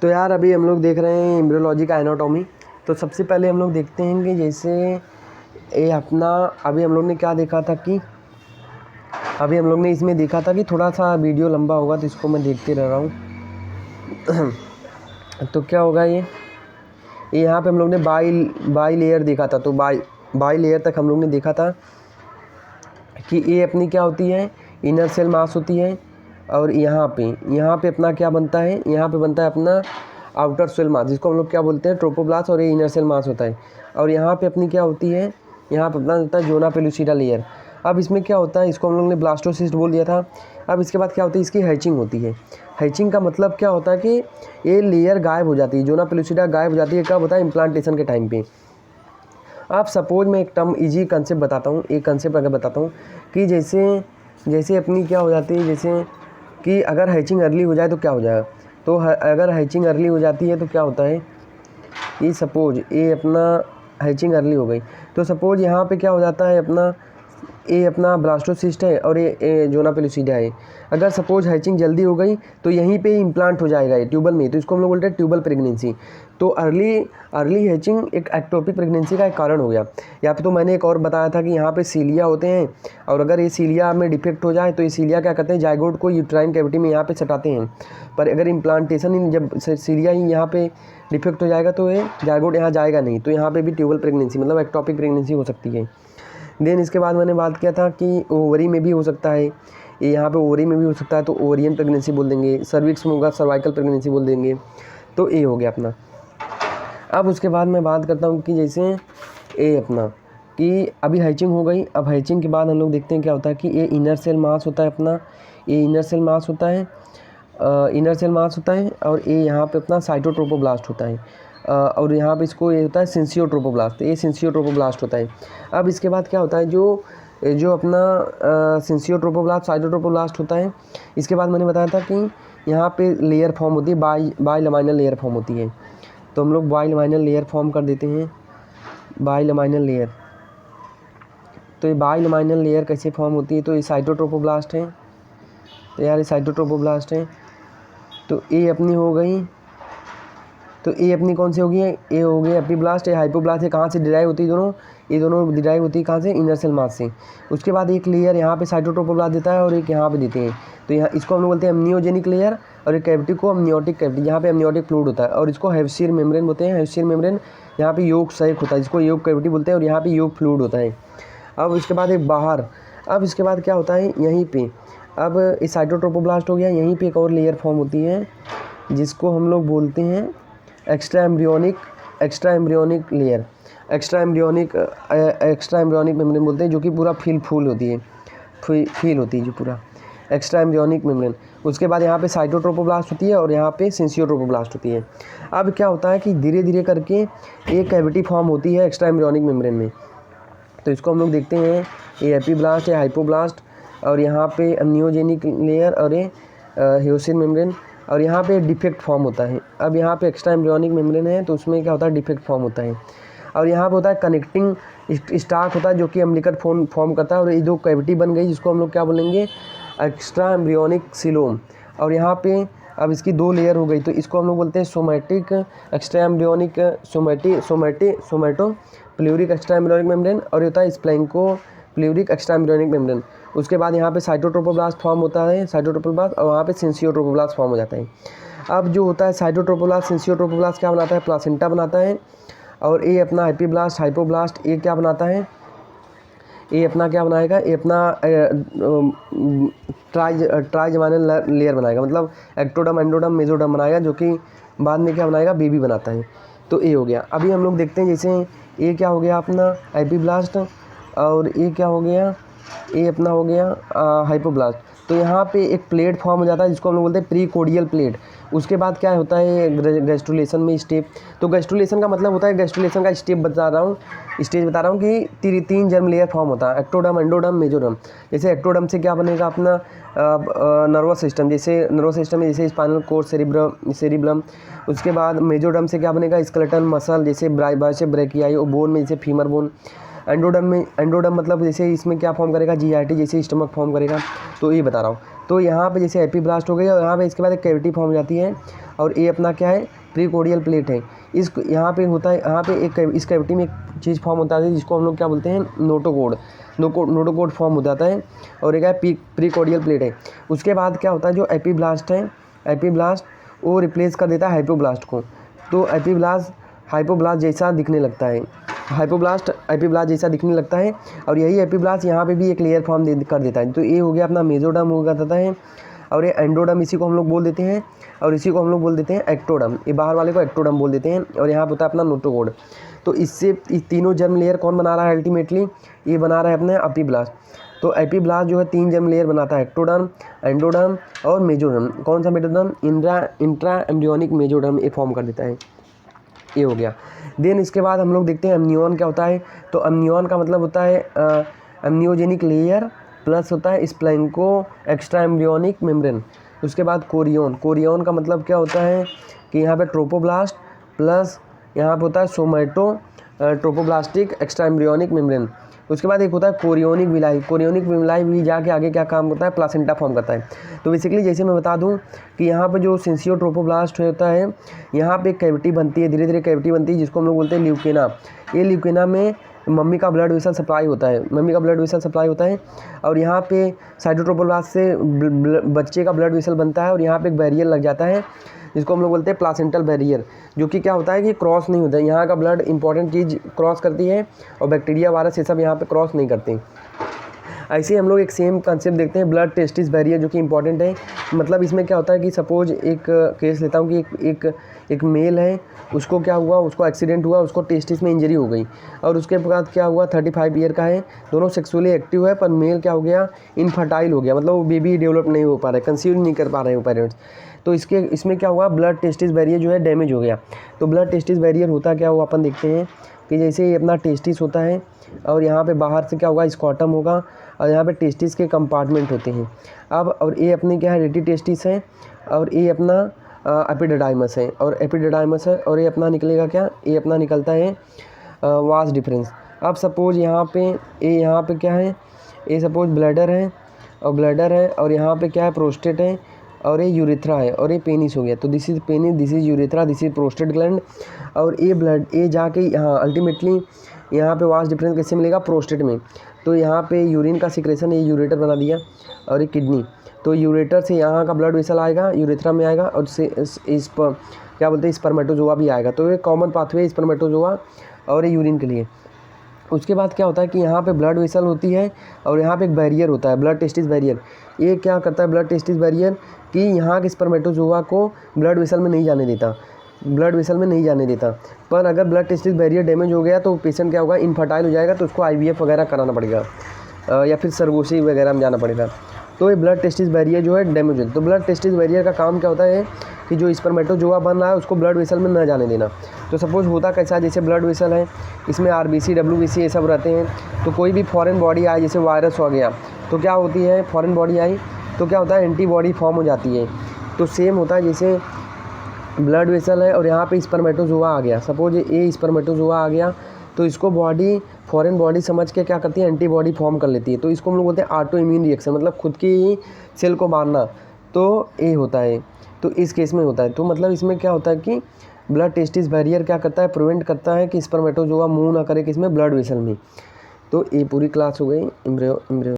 तो यार अभी हम लोग देख रहे हैं एम्ब्रियोलॉजी का एनाटॉमी। तो सबसे पहले हम लोग देखते हैं कि जैसे ये अपना अभी हम लोग ने क्या देखा था कि अभी हम लोग ने इसमें देखा था कि थोड़ा सा वीडियो लंबा होगा तो इसको मैं देखते रह रहा हूँ। तो क्या होगा ये यहाँ पे हम लोग ने बाई लेयर देखा था। तो बाई लेयर तक हम लोग ने देखा था कि ये अपनी क्या होती है, इनर सेल मास होती है। और यहाँ पे अपना क्या बनता है, यहाँ पे बनता है अपना आउटर सेल मास, जिसको हम लोग क्या बोलते हैं, ट्रोपोब्लास्ट। और ये इनर सेल मास होता है। और यहाँ पे अपनी क्या होती है, यहाँ पे अपना होता है जोना पेलुसिडा लेयर। अब इसमें क्या होता है, इसको हम लोग ने ब्लास्टोसिस्ट बोल दिया था। अब इसके बाद क्या होती है, इसकी हैचिंग होती है। हैचिंग का मतलब क्या होता है कि ये लेयर गायब हो जाती है, जोना पेलुसिडा गायब हो जाती है। कब होता है, इम्प्लांटेशन के टाइम पे। आप सपोज मैं एक टर्म इजी कंसेप्ट बताता हूँ, एक कंसेप्ट अगर बताता हूँ कि जैसे अपनी क्या हो जाती है, जैसे कि अगर हैचिंग अर्ली हो जाए तो क्या हो जाएगा। तो अगर हैचिंग अर्ली हो जाती है तो क्या होता है, ये सपोज ये अपना हैचिंग अर्ली हो गई तो सपोज यहाँ पे क्या हो जाता है, अपना ब्लास्टोसिस्ट है और ये जोना पेलुसिडा है। अगर सपोज हैचिंग जल्दी हो गई तो यहीं पे इम्प्लांट हो जाएगा ये ट्यूबल में, तो इसको हम लोग बोलते हैं ट्यूबल प्रेगनेंसी। तो अर्ली हैचिंग एक एक्टोपिक प्रेगनेंसी का एक कारण हो गया। यहाँ पे तो मैंने एक और बताया था कि यहाँ पे सीलिया होते हैं, और अगर ये सीलिया में डिफेक्ट हो जाए तो ये सीलिया क्या करते हैं, जाइगोट को यूट्राइन कैविटी में यहाँ पे सटाते हैं। पर अगर इम्प्लांटेशन जब सीलिया ही यहाँ पे डिफेक्ट हो जाएगा तो ये जाइगोट यहाँ जाएगा नहीं, तो यहाँ पे भी ट्यूबल प्रेगनेंसी मतलब एक्टोपिक प्रेगनेंसी हो सकती है। देन इसके बाद मैंने बात किया था कि ओवरी में भी हो सकता है, ये यहाँ पे ओवरी में भी हो सकता है, तो ओवरियन प्रेगनेंसी बोल देंगे। सर्विक्स में होगा सर्वाइकल प्रेगनेंसी बोल देंगे। तो ये हो गया अपना। अब उसके बाद मैं बात करता हूँ कि जैसे ये अपना कि अभी हैचिंग हो गई। अब हैचिंग के बाद हम लोग देखते हैं क्या होता है कि ये इनर सेल मास होता है अपना, ये इनर सेल मास होता है, और ये यहाँ पे अपना साइटोट्रोपोब्लास्ट होता है। और यहाँ पे इसको ये होता है सिंसियोट्रोपोब्लास्ट, ये सिंसियोट्रोपोब्लास्ट होता है। अब इसके बाद क्या होता है, जो अपना सिंसियोट्रोपोब्लास्ट साइटोट्रोपोब्लास्ट होता है। इसके बाद मैंने बताया था कि यहाँ पे लेयर फॉर्म होती है, बाई लमाइनल लेयर फॉर्म होती है। तो हम लोग बाई लमाइनल लेयर फॉर्म कर देते हैं, बाई लमाइनल लेयर। तो ये बाई लमाइनल लेयर कैसे फॉर्म होती है, तो ये साइटोट्रोपोब्लास्ट है। तो यार ये साइटोट्रोपोब्लास्ट है। तो ये अपनी हो गई, तो ये अपनी कौन सी होगी, ये हो गई एपिब्लास्ट, ये हाइपोब्लास्ट है। कहाँ से डिराइव होती है दोनों, ये दोनों डिराइव होती है कहाँ से, इनर सेल मास से। उसके बाद एक लेयर यहाँ पे साइटोट्रोपोब्लास्ट देता है और एक यहाँ पे देते हैं। तो यहाँ इसको हम लोग बोलते हैं एमनियोजेनिक लेयर, और एक कैविटी को एमनियोटिक कैविटी, यहाँ पे एमनियोटिक फ्लूइड होता है। और इसको हेफसीर मेम्ब्रेन बोलते हैं। हेफसीर मेम्ब्रेन यहाँ पे योग सहायक होता है, इसको योग कैविटी बोलते हैं, और यहाँ पे योग फ्लूइड होता है। अब इसके बाद एक बाहर, अब इसके बाद क्या होता है यहीं पे, अब इस साइटोट्रोपोब्लास्ट हो गया, यहीं पे एक और लेयर फॉर्म होती है जिसको हम लोग बोलते हैं extra embryonic layer, extra embryonic membrane बोलते हैं, जो कि पूरा फूल होती है, फील होती है जो पूरा एक्स्ट्रा एम्ब्रियोनिक मेम्ब्रेन। उसके बाद यहाँ पे साइटोट्रोपोब्लास्ट होती है और यहाँ पे सिंसियोट्रोपोब्लास्ट होती है। अब क्या होता है कि धीरे धीरे करके एक कैविटी फॉर्म होती है एक्स्ट्रा एम्ब्रियोनिक मेम्ब्रेन में। तो इसको हम लोग देखते हैं, ये एपीब्लास्ट है, हाइपोब्लास्ट, और यहाँ पे एमनियोजेनिक लेयर, और ये हेओसिन मेम्ब्रेन, और यहाँ पे डिफेक्ट फॉर्म होता है। अब यहाँ पे एक्स्ट्रा एम्ब्रियोनिक मेम्ब्रेन है तो उसमें क्या होता है, डिफेक्ट फॉर्म होता है। और यहाँ पे होता है कनेक्टिंग स्टार्ट होता है, जो कि अम्लीकट फॉर्म करता है। और ये दो कैविटी बन गई जिसको हम लोग क्या बोलेंगे, एक्स्ट्रा एम्ब्रियोनिक सिलोम। और यहाँ पे अब इसकी दो लेयर हो गई, तो इसको हम लोग बोलते हैं somatic extra embryonic somatopleuric extra embryonic membrane, और होता है splanchnopleuric extra embryonic membrane. उसके बाद यहाँ पे साइटोट्रोपोब्लास्ट फॉर्म होता है, साइटोट्रोपोब्लास्ट, और वहाँ पे सिंसियोट्रोपोब्लास्ट फॉर्म हो जाता है। अब जो होता है साइटोट्रोपोब्लास्ट सिंसियोट्रोपोब्लास्ट क्या बनाता है, प्लासेंटा बनाता है। और ये अपना एपीब्लास्ट हाइपोब्लास्ट ये क्या बनाता है, ये अपना क्या बनाएगा, ये अपना ट्राइजमाइनल लेयर बनाएगा, मतलब एक्टोडर्म एंडोडर्म मेसोडर्म बनाएगा, जो कि बाद में क्या बनाएगा, बेबी बनाता है। तो ये हो गया। अभी हम लोग देखते हैं जैसे ये क्या हो गया अपना एपीब्लास्ट, और ये क्या हो गया, ये अपना हो गया हाइपोब्लास्ट। तो यहाँ पे एक प्लेट फॉर्म हो जाता है जिसको हम लोग बोलते हैं प्रीकोडियल प्लेट। उसके बाद क्या होता है गैस्ट्रुलेशन में स्टेप। तो गैस्ट्रुलेशन का मतलब होता है, गैस्ट्रुलेशन का स्टेज बता रहा हूँ कि तीन जर्म लेयर फॉर्म होता है, एक्टोडर्म एंडोडर्म मेसोडर्म। जैसे एक्टोडर्म से क्या बनेगा अपना नर्वस सिस्टम, जैसे नर्वस सिस्टम में जैसे स्पाइनल कोर्ड, सेरिब्रम। उसके बाद मेसोडर्म से क्या बनेगा, स्केलेटन मसल, जैसे ब्राइबाइसेप ब्रैकियाई, और बोन में जैसे फीमर बोन। एंडोडर्म मतलब जैसे इसमें क्या फॉर्म करेगा, GIT जैसे स्टमक फॉर्म करेगा, तो ये बता रहा हूँ। तो यहाँ पे जैसे एपीब्लास्ट हो गई और यहाँ पे इसके बाद एक कैविटी फॉर्म हो जाती है और ये अपना क्या है, प्रीकोर्डियल प्लेट है। इस यहाँ पे होता है, यहाँ पे एक इस कैविटी में एक चीज़ फॉर्म होता है जिसको हम लोग क्या बोलते हैं, नोटोकोड फॉर्म हो जाता है और एक है प्रीकोर्डियल प्लेट है। उसके बाद क्या होता है, जो एपीब्लास्ट है, एपीब्लास्ट वो रिप्लेस कर देता है हाइपोब्लास्ट को। तो एपीब्लास्ट हाइपोब्लास्ट जैसा दिखने लगता है, एपीब्लास्ट जैसा दिखने लगता है और यही एपीब्लास्ट यहाँ पे भी एक लेयर फॉर्म कर देता है। तो ये हो गया अपना मेसोडर्म हो जाता है और ये एंडोडर्म इसी को हम लोग बोल देते हैं और इसी को हम लोग बोल देते हैं एक्टोडर्म। ये बाहर वाले को एक्टोडर्म बोल देते हैं और यहाँ होता है अपना नोटोकोड। तो इससे इस तीनों जर्म लेयर कौन बना रहा है अल्टीमेटली, ये बना रहा है अपने एपीब्लास्ट। तो एपीब्लास्ट जो है 3 जर्म लेयर बनाता है, एक्टोडर्म, एंडोडर्म और मेसोडर्म। कौन सा मेसोडर्म, इंट्रा एम्ब्रियोनिक मेसोडर्म ये फॉर्म कर देता है। ये हो गया। देन इसके बाद हम लोग देखते हैं अम्नियन क्या होता है। तो अम्नियन का मतलब होता है अम्नियोजेनिक लेयर प्लस होता है स्प्लैंको एक्स्ट्रा एम्ब्रियोनिक मेम्ब्रेन। उसके बाद कोरियन का मतलब क्या होता है कि यहाँ पे ट्रोपोब्लास्ट प्लस यहाँ पे होता है सोमैटो ट्रोपोब्लास्टिक एक्स्ट्रा एम्ब्रियोनिक मेम्ब्रेन। उसके बाद एक होता है कोरियोनिक विलाई भी जाके आगे क्या काम करता है, प्लासेंटा फॉर्म करता है। तो बेसिकली जैसे मैं बता दूं कि यहाँ पे जो सिंसियोट्रोपोब्लास्ट होता है, यहाँ पे एक कैविटी बनती है, धीरे धीरे कैविटी बनती है जिसको हम लोग बोलते हैं ल्यूकेना। ये ल्यूकेना में मम्मी का ब्लड वेसल सप्लाई होता है और यहाँ पे साइटोट्रोपोब्लास्ट से बच्चे का ब्लड वेसल बनता है और यहाँ पे एक बैरियर लग जाता है जिसको हम लोग बोलते हैं प्लासेंटल बैरियर, जो कि क्या होता है कि क्रॉस नहीं होता है। यहाँ का ब्लड इंपॉर्टेंट चीज़ क्रॉस करती है और बैक्टीरिया वायरस ये सब यहाँ पे क्रॉस नहीं करते। ऐसे ही हम लोग एक सेम कंसेप्ट देखते हैं ब्लड टेस्टिस बैरियर, जो कि इंपॉर्टेंट है। मतलब इसमें क्या होता है कि सपोज एक केस लेता हूँ कि एक मेल है, उसको क्या हुआ, उसको एक्सीडेंट हुआ, उसको टेस्टिस में इंजरी हो गई और उसके बाद क्या हुआ, 35 ईयर का है, दोनों सेक्सुअली एक्टिव है, पर मेल क्या हो गया, इनफर्टाइल हो गया, मतलब वो बेबी डेवलप नहीं हो पा रहा है, कंसीव नहीं कर पा रहे हो पेरेंट्स। तो इसमें क्या हुआ, ब्लड टेस्टिस बैरियर जो है डैमेज हो गया। तो ब्लड टेस्टिस बैरियर होता क्या हुआ, अपन देखते हैं कि जैसे ये अपना टेस्टिस होता है और यहाँ पे बाहर से क्या होगा, स्कॉटम होगा और यहाँ पे टेस्टिस के कंपार्टमेंट होते हैं। अब और ये अपने क्या है, रेटी टेस्टिस है और ये अपना एपिडिडाइमस है और ये अपना निकलेगा क्या, ये अपना निकलता है वास डिफरेंस। अब सपोज यहाँ पे क्या है, ये सपोज ब्लैडर है और यहाँ पे क्या है, प्रोस्टेट है और ये यूरेथ्रा है और ये पेनिस हो गया। तो this is penis, this is urethra, this is prostate gland और ये ब्लड ये जाके यहाँ अल्टीमेटली यहाँ पे वास डिफरेंस कैसे मिलेगा, प्रोस्टेट में। तो यहाँ पे यूरिन का सिक्रेशन, ये यूरेटर बना दिया और ये किडनी। तो यूरेटर से यहाँ का ब्लड वेसल आएगा, यूरेथ्रा में आएगा और से इस पर क्या बोलते हैं, स्पर्मेटोजोआ भी आएगा। तो ये कॉमन पाथवे स्पर्मेटोजोआ और ये यूरिन के लिए। उसके बाद क्या होता है कि यहाँ पे ब्लड वेसल होती है और यहाँ पे एक बैरियर होता है, ब्लड टेस्टिस बैरियर। ये क्या करता है ब्लड टेस्टिस बैरियर कि यहाँ के स्पर्मेटोजोआ को ब्लड वेसल में नहीं जाने देता, पर अगर ब्लड टेस्टिस बैरियर डैमेज हो गया तो पेशेंट क्या होगा, इनफर्टाइल हो जाएगा, तो उसको IVF वगैरह कराना पड़ेगा या फिर सरगोशी वगैरह में जाना पड़ेगा। तो ये ब्लड टेस्टिस बैरियर जो है डैमेज है। तो ब्लड टेस्टिस बैरियर का काम क्या होता है कि जो स्पर्मेटोजोआ बन रहा है उसको ब्लड वेसल में न जाने देना। तो सपोज होता कैसा, जैसे ब्लड वेसल है, इसमें RBC WBC ये सब रहते हैं। तो कोई भी फॉरेन बॉडी आए, जैसे वायरस हो गया, तो क्या होती है, फॉरेन बॉडी आई तो क्या होता है, एंटीबॉडी फॉर्म हो जाती है। तो सेम होता है, जैसे ब्लड वेसल है और यहाँ पे स्पर्मेटोजोआ आ गया, सपोज ये स्पर्मेटोजोआ आ गया, तो इसको बॉडी फॉरेन बॉडी समझ के क्या करती है, एंटीबॉडी फॉर्म कर लेती है। तो इसको हम लोग बोलते हैं ऑटो इम्यून रिएक्शन, मतलब खुद की ही सेल को मारना। तो ये होता है, तो इस केस में होता है। तो मतलब इसमें क्या होता है कि ब्लड टेस्टिस बैरियर क्या करता है, प्रिवेंट करता है कि स्पर्मेटोजोआ मूव ना करे किसमें, ब्लड वेसल में। तो ये पूरी क्लास हो गई एम्ब्रियो